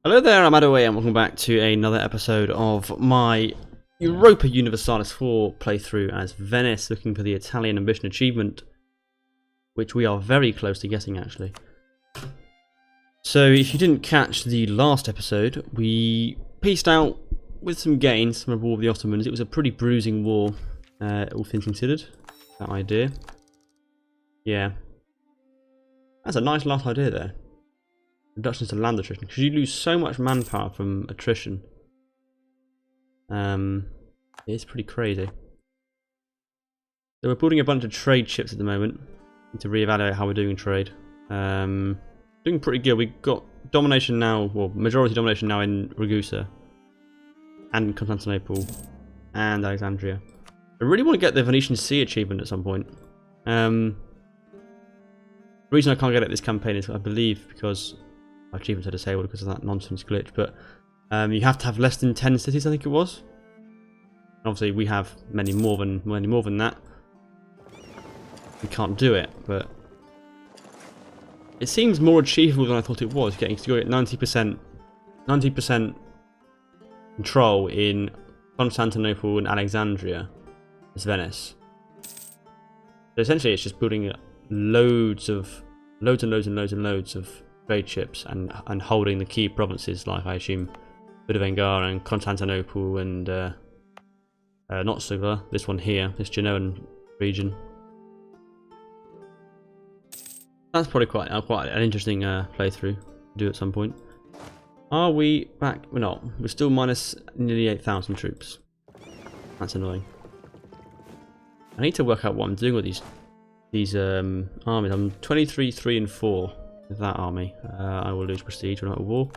Hello there, I'm Adaway and welcome back to another episode of my Europa Universalis IV playthrough as Venice, looking for the Italian ambition achievement, which we are very close to getting actually. So if you didn't catch the last episode, we pieced out with some gains from the War of the Ottomans. It was a pretty bruising war, all things considered, that idea. Yeah. That's a nice last idea there. Reductions to land attrition, because you lose so much manpower from attrition. It's pretty crazy. So we're building a bunch of trade ships at the moment. Need to reevaluate how we're doing in trade. Doing pretty good. We've got domination now, well, majority domination now in Ragusa and Constantinople and Alexandria. I really want to get the Venetian Sea achievement at some point. The reason I can't get it this campaign is, I believe, because achievements are disabled because of that nonsense glitch, but you have to have less than 10 cities, I think it was. Obviously we have many more than that. We can't do it, but it seems more achievable than I thought it was, getting to go at 90% control in Constantinople and Alexandria as Venice. So essentially it's just building loads of trade ships and holding the key provinces, like I assume Budavengar and Constantinople and not Suvla, this one here, this Genoan region. That's probably quite an interesting playthrough to do at some point. Are we back? We're not. We're still minus nearly 8,000 troops. That's annoying. I need to work out what I'm doing with these armies. I'm 23, 3 and 4 with that army. I will lose prestige when I'm at war.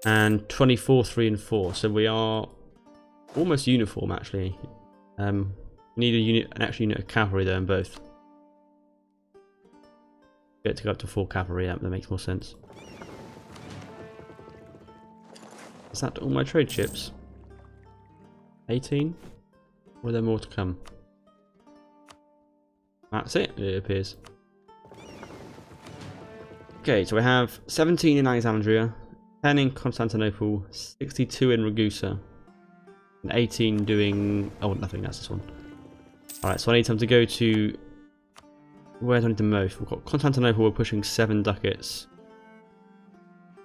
And 24, 3 and 4. So we are almost uniform actually. Need an extra unit of cavalry there in both. Get to go up to 4 cavalry, that makes more sense. Is that all my trade ships? 18? Or are there more to come? That's it, it appears. Okay, so we have 17 in Alexandria, 10 in Constantinople, 62 in Ragusa, and 18 doing... oh, nothing, that's this one. Alright, so I need time to go to... where do I need the most? We've got Constantinople, we're pushing 7 ducats.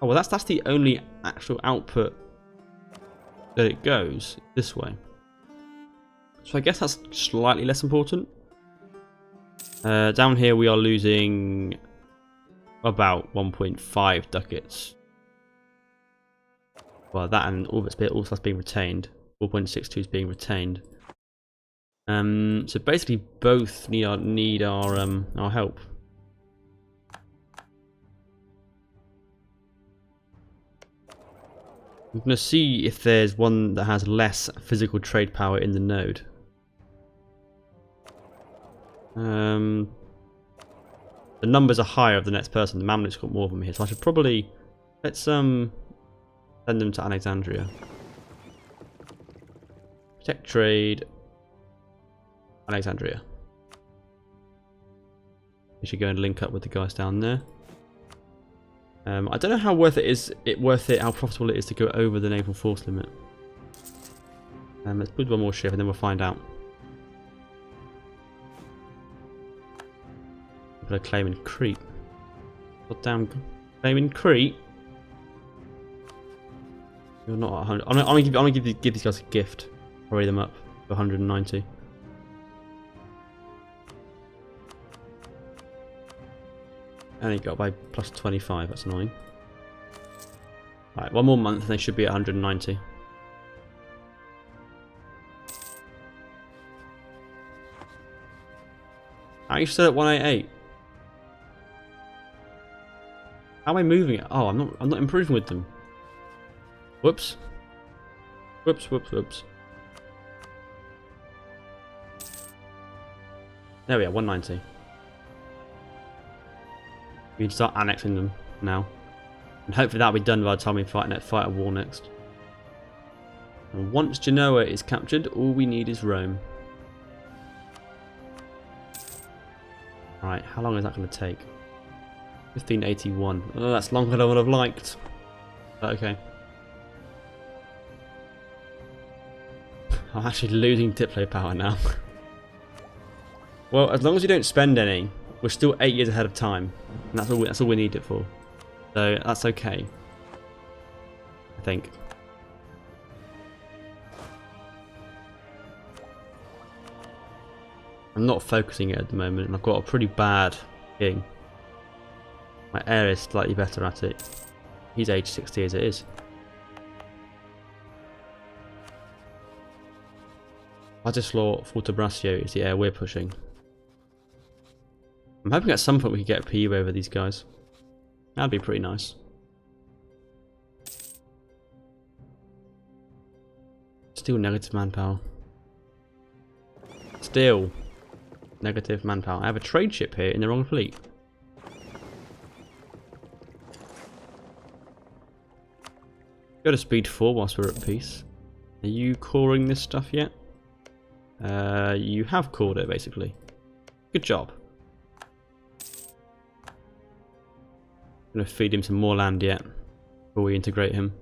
Oh, well that's the only actual output that it goes, this way. So I guess that's slightly less important. Down here we are losing about 1.5 ducats. Well, that and all that's being retained. 4.62 is being retained. So basically, both need our help. I'm going to see if there's one that has less physical trade power in the node. The numbers are higher of the next person. The Mamluk's got more of them here, so I should probably let's send them to Alexandria. Protect trade. Alexandria. We should go and link up with the guys down there. I don't know how worth it how profitable it is to go over the naval force limit. Let's put one more ship and then we'll find out. People are claiming Crete. Goddamn claiming Crete. You're not at 100. I'm gonna give these guys a gift. Hurry them up to 190. Only got by plus 25. That's annoying. Right, one more month and they should be at 190. Are you still at 188? How am I moving it? Oh, I'm not improving with them. Whoops. Whoops. There we are, 190. We can start annexing them now. And hopefully that'll be done by the time we fight a war next. And once Genoa is captured, all we need is Rome. Alright, how long is that going to take? 1581. Oh, that's longer than I would have liked. Okay. I'm actually losing diplo power now. Well, as long as you don't spend any, we're still 8 years ahead of time. And that's all we need it for. So that's okay. I think. I'm not focusing it at the moment, and I've got a pretty bad king. My heir is slightly better at it. He's age 60 as it is. Ladislaw Fortebraccio is the heir we're pushing. I'm hoping at some point we could get a PU over these guys. That'd be pretty nice. Still negative manpower. Still negative manpower. I have a trade ship here in the wrong fleet. Go to speed 4 whilst we're at peace. Are you coring this stuff yet? You have cored it basically. Good job. I'm going to feed him some more land yet before we integrate him.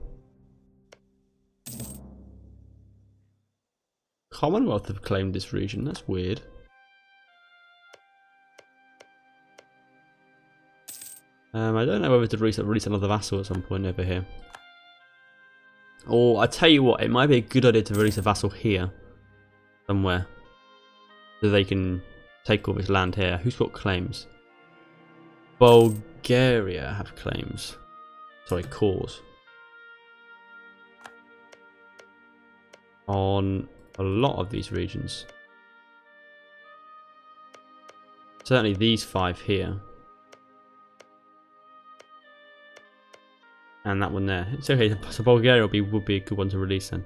Commonwealth have claimed this region. That's weird. I don't know whether to release another vassal at some point over here. Or I tell you what, it might be a good idea to release a vassal here somewhere, so they can take all this land here. Who's got claims? Bulgaria have claims. Sorry, cores. On a lot of these regions. Certainly these 5 here. And that one there. It's okay, so Bulgaria would be a good one to release then.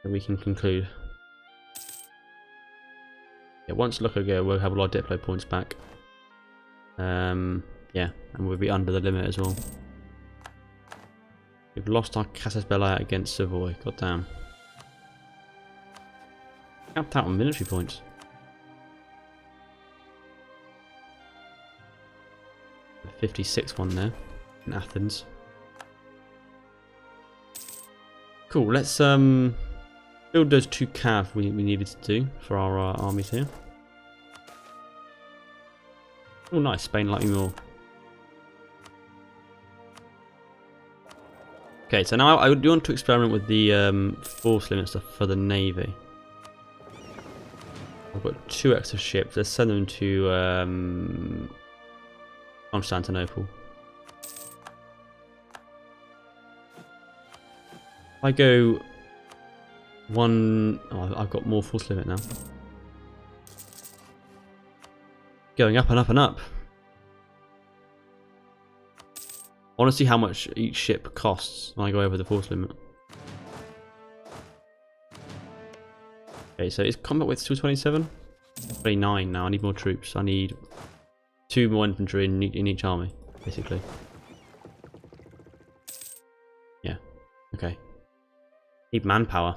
And we can conclude. Yeah, once Lucca go, we'll have a lot of diplo points back. Yeah, and we'll be under the limit as well. We've lost our Casus Belli against Savoy. God damn. Capped out on military points. The 56 one there in Athens. Cool. Let's build those 2 cav we needed to do for our armies here. Oh, nice. Spain like me more. Okay, so now I do want to experiment with the force limit stuff for the navy. I've got 2 extra ships. Let's send them to Constantinople. If I go 1... Oh, I've got more force limit now. Going up and up and up. I want to see how much each ship costs when I go over the force limit. Okay, so is combat width still 27? 29 now. I need more troops. I need 2 more infantry in each army, basically. Yeah. Okay. Need manpower.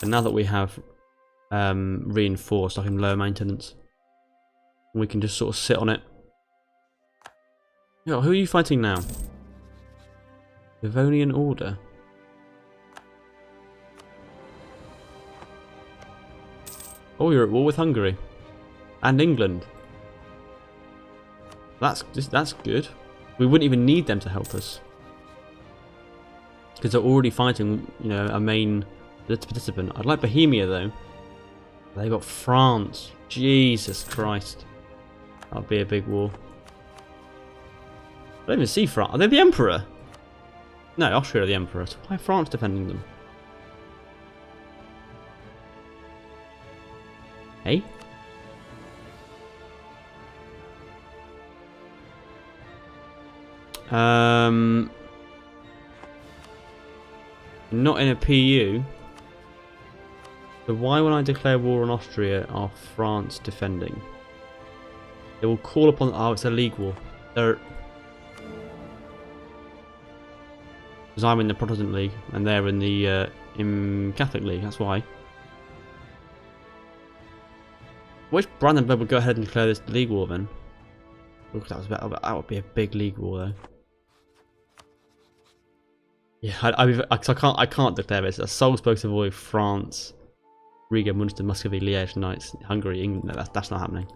And now that we have reinforced, I can lower maintenance. And we can just sort of sit on it. Yo, who are you fighting now? Livonian Order. Oh, you're at war with Hungary and England. That's good. We wouldn't even need them to help us because they're already fighting, you know, a main participant. I'd like Bohemia though. They got France. Jesus Christ, that'll be a big war. I don't even see France. Are they the Emperor? No, Austria are the Emperor. So why France defending them? Hey? Not in a PU. So why when I declare war on Austria are France defending? They will call upon... Oh, it's a league war. They're... Because I'm in the Protestant League and they're in the Catholic League, that's why. I wish Brandenburg would go ahead and declare this league war then. Look, that would be a big league war though. Yeah, I can't declare this. Salzburg, Savoy, France, Riga, Munster, Muscovy, Liège, Knights, Hungary, England. No, that's not happening.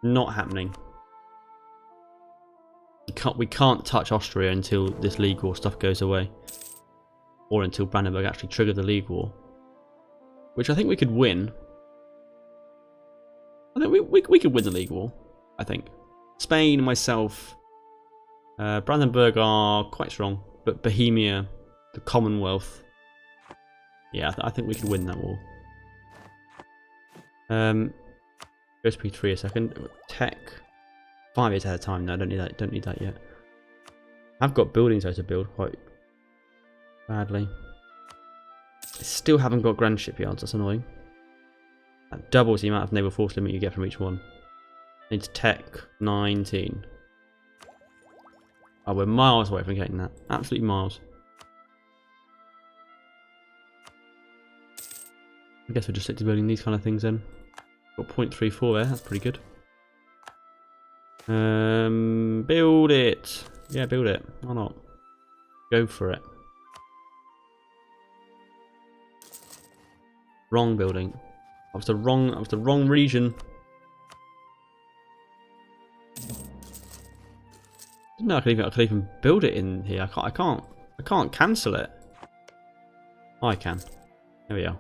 Not happening. We can't touch Austria until this league war stuff goes away, or until Brandenburg actually triggered the league war, which I think we could win. I think we could win the league war. I think Spain, myself, Brandenburg are quite strong, but Bohemia, the Commonwealth, yeah, I think we could win that war. Go to P3 a second. Tech. 5 years ahead of time. No, I don't need that. Don't need that yet. I've got buildings though to build quite badly. I still haven't got grand shipyards. That's annoying. That doubles the amount of naval force limit you get from each one. Needs tech 19. Oh, we're miles away from getting that. Absolutely miles. I guess we'll just stick to building these kind of things then. Got 0.34 there. That's pretty good. Build it. Yeah, build it. Why not? Go for it. Wrong building. I was the wrong region. No, I could even build it in here. I can't cancel it. Oh, I can. There we are.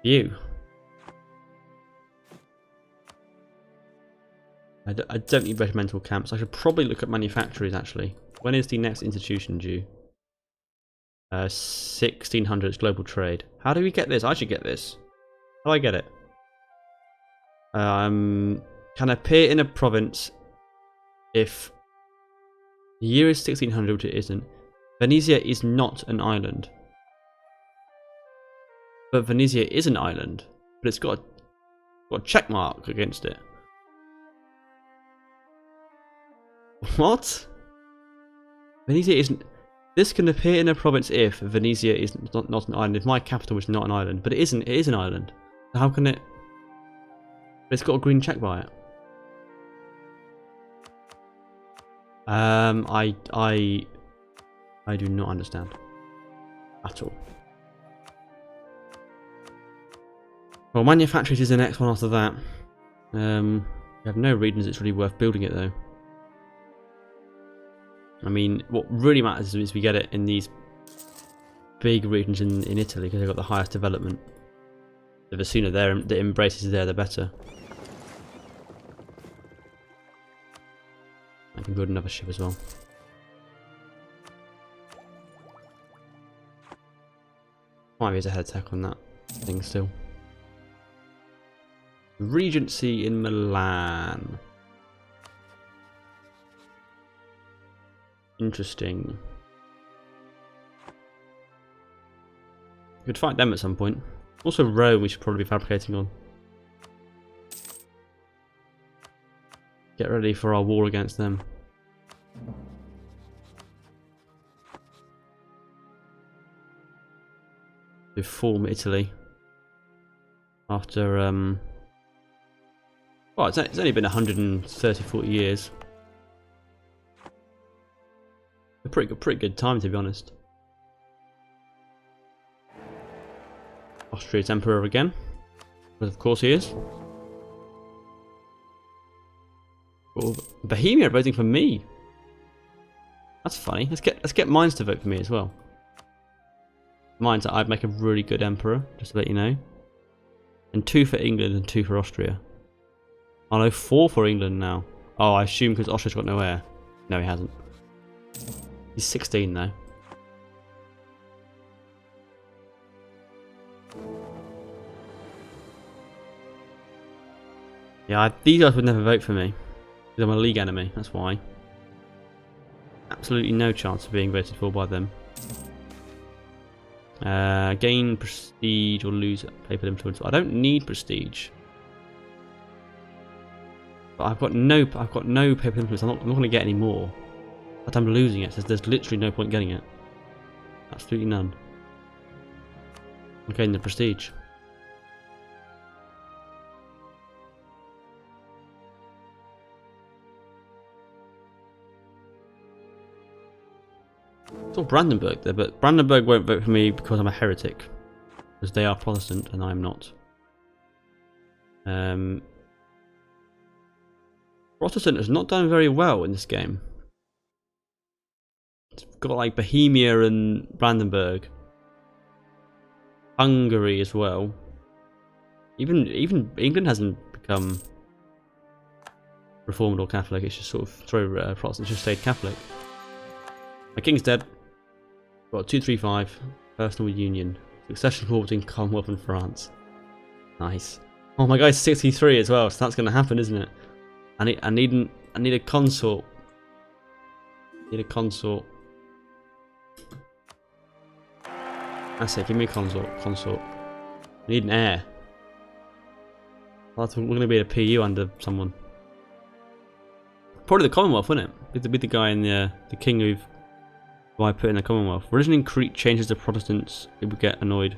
You. I don't need regimental camps. I should probably look at manufactories actually. When is the next institution due? 1600s global trade. How do we get this? I should get this. How do I get it? Can appear in a province if the year is 1600, which it isn't. Venezia is not an island. But Venezia is an island. But it's got a check mark against it. What? Venezia isn't. This can appear in a province if Venezia is not an island. If my capital is not an island, but it isn't. It is an island. So how can it? But it's got a green check by it. I do not understand at all. Well, manufacturers is the next one after that. We have no regions it's really worth building it though. I mean, what really matters is we get it in these big regions in Italy because they've got the highest development. So the sooner the embrace is there, the better. I can build another ship as well. Might be as a head tech on that thing still. Regency in Milan. Interesting. We could fight them at some point. Also Rome we should probably be fabricating on. Get ready for our war against them. To form Italy. After well, it's only been 130-40 years. A pretty good time, to be honest. Austria's emperor again, but of course he is. Oh, Bohemia are voting for me. That's funny. Let's get mines to vote for me as well. Mines, I'd make a really good emperor, just to let you know. And 2 for England and 2 for Austria. Oh no, 4 for England now. Oh, I assume because Austria's got no heir. No, he hasn't. He's 16 though. Yeah, these guys would never vote for me. Because I'm a league enemy, that's why. Absolutely no chance of being voted for by them. Gain prestige or lose papal influence. I don't need prestige. But I've got no papal influence. I'm not going to get any more. But I'm losing it, so there's literally no point getting it. Absolutely none. I'm getting the prestige. I saw Brandenburg there, but Brandenburg won't vote for me because I'm a heretic. Because they are Protestant and I'm not. Protestant has not done very well in this game. It's got like Bohemia and Brandenburg. Hungary as well. Even England hasn't become Reformed or Catholic. It's just sort of Protestant. It's just stayed Catholic. My king's dead. Got 235. Personal union. Succession war between Commonwealth and France. Nice. Oh, my guy's 63 as well, so that's going to happen, isn't it? I need a consort. Need a consort. That's it. Give me a consort. I need an heir. We're going to be a PU under someone. Probably the Commonwealth, wouldn't it? With the guy in the king who I put in the Commonwealth. Religion in Crete changes to Protestants. It would get annoyed.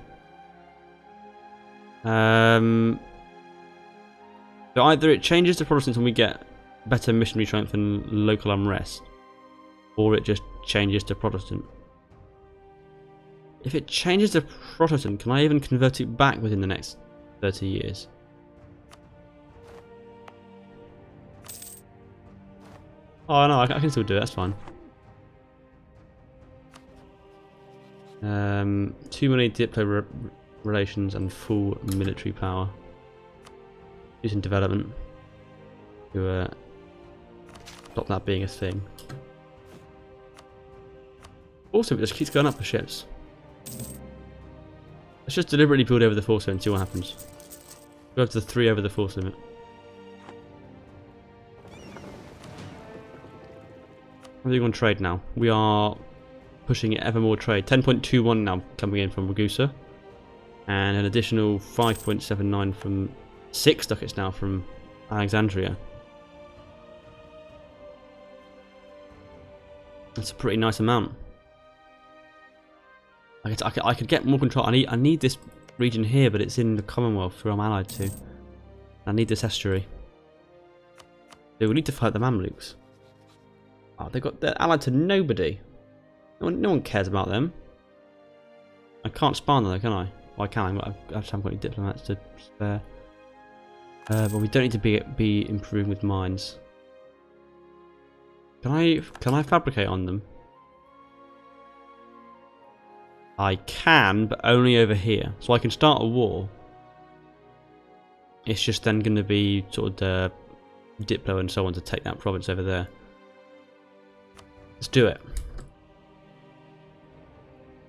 So either it changes to Protestants and we get better missionary strength and local unrest, or it just changes to Protestant. If it changes to Protestant, can I even convert it back within the next 30 years? Oh no, I can still do it, that's fine. Too many diplo relations and full military power. Using development to stop that being a thing. Also, it just keeps going up for ships. Let's just deliberately build over the force limit and see what happens. Go up to the 3 over the force limit. How are we going to trade now? We are pushing ever more trade. 10.21 now coming in from Ragusa. And an additional 5.79 from 6 ducats now from Alexandria. That's a pretty nice amount. I could get more control. I need this region here, but it's in the Commonwealth who I'm allied to. I need this estuary. So we need to fight the Mamluks. Oh, they're allied to nobody. No one cares about them. I can't spawn them though, can I? Well, I can. I just haven't got any diplomats to spare. But we don't need to be improving with mines. Can I fabricate on them? I can, but only over here. So I can start a war. It's just then going to be sort of the Diplo and so on to take that province over there. Let's do it.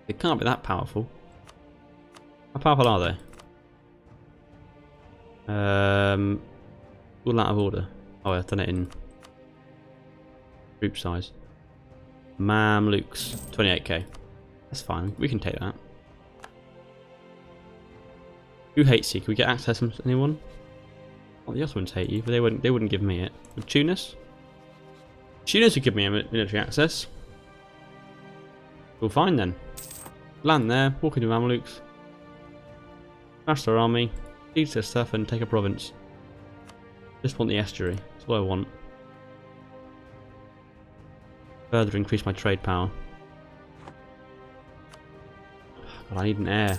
It can't be that powerful. How powerful are they? All out of order. Oh, I've done it in group size. Mamluks, 28k. That's fine. We can take that. Who hates you? Can we get access from anyone? Oh, the Ottomans hate you, but they wouldn't give me it. Would Tunis? Tunis would give me a military access. Well, fine then. Land there, walk into Mamluks, smash their army, siege their stuff, and take a province. Just want the estuary. That's what I want. Further increase my trade power. God, I need an heir.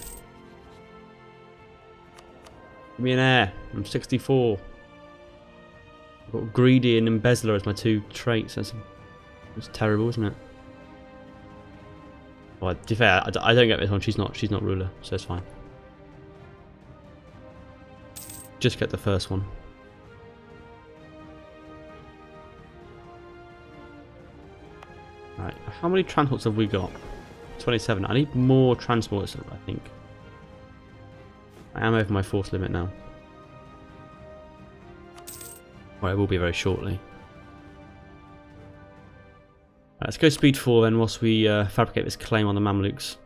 Give me an heir. I'm 64. I've got greedy and embezzler as my 2 traits. That's terrible, isn't it? Well, to be fair, I don't get this one. She's not ruler, so it's fine. Just get the first one. Right, how many transports have we got? 27. I need more transports, I think. I am over my force limit now. Well, it will be very shortly. Right, let's go speed 4 then, whilst we fabricate this claim on the Mamluks.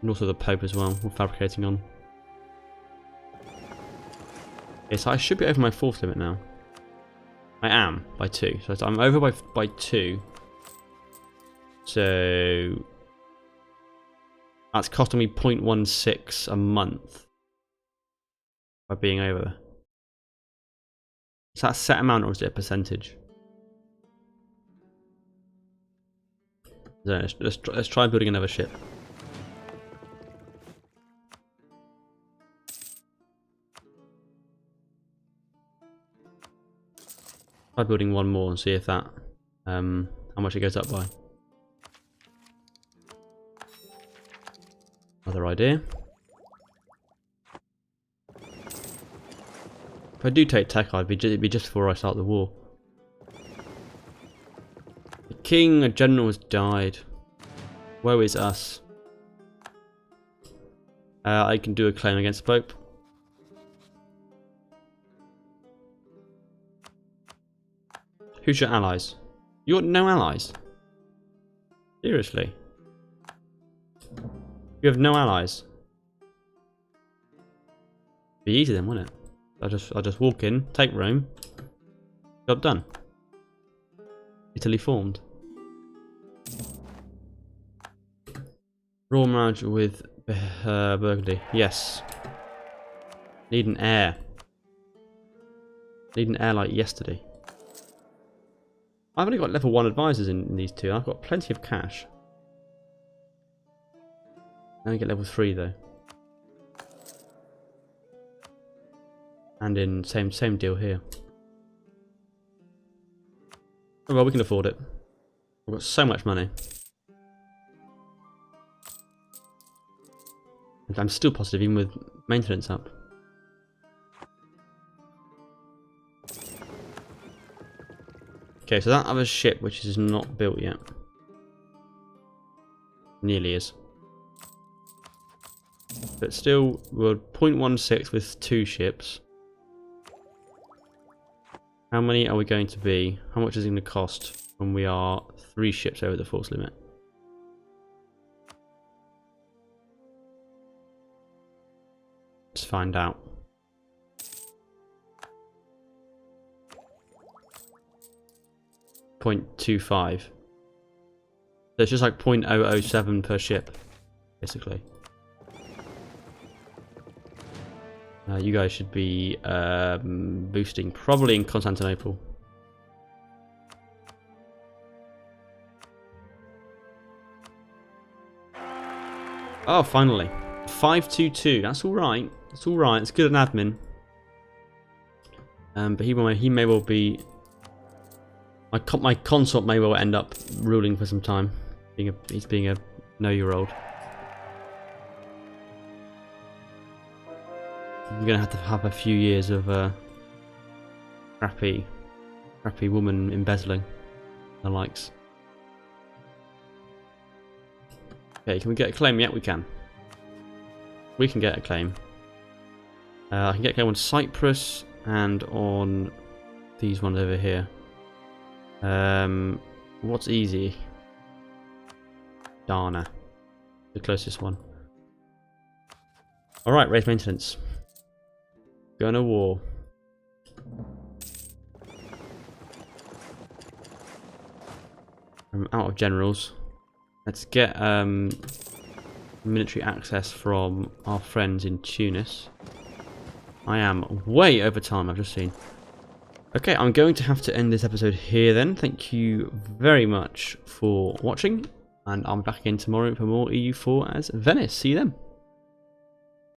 And also the Pope as well, we're fabricating on. Okay, so I should be over my force limit now. I am, by 2. So I'm over by 2. So that's costing me 0.16 a month by being over. Is that a set amount or is it a percentage? So let's try building another ship. Try building one more and see if that how much it goes up by. Another idea. If I do take tech, it'd be just before I start the war. The king and general has died. Woe is us. I can do a claim against the Pope. Who's your allies? You got no allies? Seriously? You have no allies? Be easy then, wouldn't it? I'll just walk in, take Rome. Job done. Italy formed. Royal marriage with Burgundy. Yes. Need an heir. Need an heir like yesterday. I've only got level 1 advisors in these two. I've got plenty of cash. I only get level 3 though. And in same deal here. Oh well, we can afford it. We've got so much money. And I'm still positive even with maintenance up. Okay, so that other ship which is not built yet. Nearly is. But still, we're 0.16 with 2 ships. How many are we going to be? How much is it going to cost when we are 3 ships over the force limit? Let's find out. .25. So it's just like 0.007 per ship, basically. You guys should be boosting probably in Constantinople. Oh, finally. 522. That's alright. That's alright. It's good at admin. But he may well be... My consort may well end up ruling for some time. He's being a know-year-old. I'm gonna have to have a few years of crappy woman embezzling the likes. Okay, can we get a claim? Yeah, we can. We can get a claim. I can get a claim on Cyprus and on these ones over here. What's easy? Dana, the closest one. All right, race maintenance. Going to war. I'm out of generals. Let's get military access from our friends in Tunis. I am way over time, I've just seen. Okay, I'm going to have to end this episode here then. Thank you very much for watching. And I'm back again tomorrow for more EU4 as Venice. See you then.